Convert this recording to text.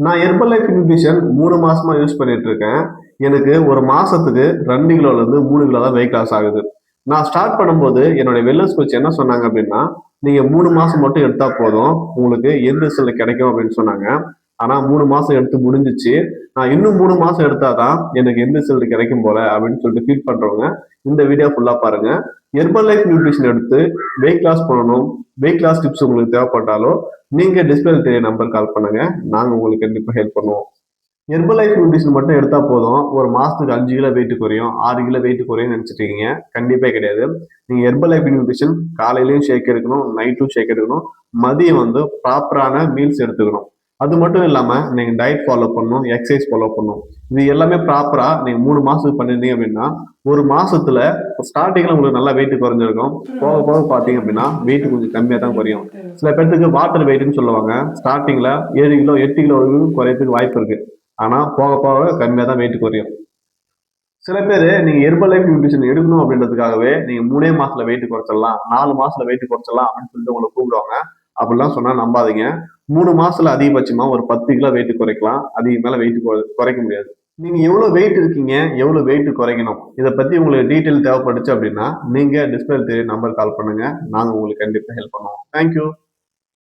நான் herbal life nutrition 3 மாசமா use பண்ணிட்டு இருக்கேன். எனக்கு ஒரு மாசத்துக்கு 2 கிலோலேருந்து 3 கிலோ தான் வெயிட் லாஸ் ஆகுது. நான் ஸ்டார்ட் பண்ணும்போது என்னுடைய வெல்னஸ் கோச் என்ன சொன்னாங்க அப்படின்னா, நீங்க 3 மாசம் மட்டும் எடுத்தா போதும். உங்களுக்கு எந்த ரிசல்ட் கிடைக்கும் அப்படின்னு சொன்னாங்க. ஆனா 3 மாசம் எடுத்து முடிஞ்சிச்சு. நான் இன்னும் 3 மாசம் எடுத்தா தான் எனக்கு எந்த ரிசல்ட் கிடைக்கும் போல அப்படின்னு சொல்லிட்டு ஃபீல் பண்றவங்க இந்த வீடியோ ஃபுல்லா பாருங்க. ஹெர்பல் லைஃப் நியூட்ரிஷன் எடுத்து வெயிட் லாஸ் பண்ணணும். வெயிட் லாஸ் டிப்ஸ் உங்களுக்கு தேவைப்பட்டாலோ நீங்க டிஸ்பிளே தெரிய நம்பர் கால் பண்ணுங்க. நாங்க உங்களுக்கு கண்டிப்பா ஹெல்ப் பண்ணுவோம். ஹெர்பல் லைஃப் நியூட்ரிஷன் மட்டும் எடுத்தா போதும். ஒரு மாசத்துக்கு 5 கிலோ வெயிட் குறையும், 6 கிலோ வெயிட் குறையும் நினைச்சிட்டு இருக்கீங்க. கண்டிப்பா கிடையாது. நீங்க ஹெர்பல் லைஃப் நியூட்ரிஷன் காலையிலயும் ஷேக் எடுக்கணும், நைட்டும் ஷேக் எடுக்கணும். மதியம் வந்து ப்ராப்பரான மீல்ஸ் எடுத்துக்கணும். அது மட்டும் இல்லாம நீங்க டயட் ஃபாலோ பண்ணணும், எக்ஸசைஸ் ஃபாலோ பண்ணணும். இது எல்லாமே ப்ராப்பரா நீங்க 3 மாசத்துக்கு பண்ணிருந்தீங்க அப்படின்னா, ஒரு மாசத்துல ஸ்டார்டிங்ல உங்களுக்கு நல்லா வெயிட் குறைஞ்சிருக்கும். போக போக பாத்தீங்க அப்படின்னா வெயிட் கொஞ்சம் கம்மியா தான் குறையும். சில பேர்த்துக்கு வாட்டர் வெயிட்னு சொல்லுவாங்க. ஸ்டார்டிங்ல 7 கிலோ 8 கிலோ வரைக்கும் குறையறதுக்கு வாய்ப்பு இருக்கு. ஆனா போக போக கம்மியா தான் வெயிட் குறையும். சில பேர் நீங்க ஹெர்பல் லைஃப் நியூட்ரிஷன் எடுக்கணும் அப்படின்றதுக்காகவே நீங்க 3 மாசத்துல வெயிட் குறைச்சிடலாம், 4 மாசத்துல வெயிட் குறைச்சிடலாம் அப்படின்னு சொல்லிட்டு உங்களை கூப்பிடுவாங்க. அப்படிலாம் சொன்னா நம்பாதீங்க. 3 மாசத்துல அதிகபட்சமா ஒரு 10 கிலோ வெயிட் குறைக்கலாம். அதுக்கு மேல வெயிட் குறைக்க முடியாது. நீங்க எவ்வளவு வெயிட் இருக்கீங்க, எவ்வளவு வெயிட் குறைக்கணும், இதை பத்தி உங்களுக்கு டீட்டெயில் தேவைப்பட்டுச்சு அப்படின்னா நீங்க டிஸ்பிளே நம்பர் கால் பண்ணுங்க. நாங்க உங்களுக்கு கண்டிப்பா ஹெல்ப் பண்ணுவோம். தேங்க்யூ.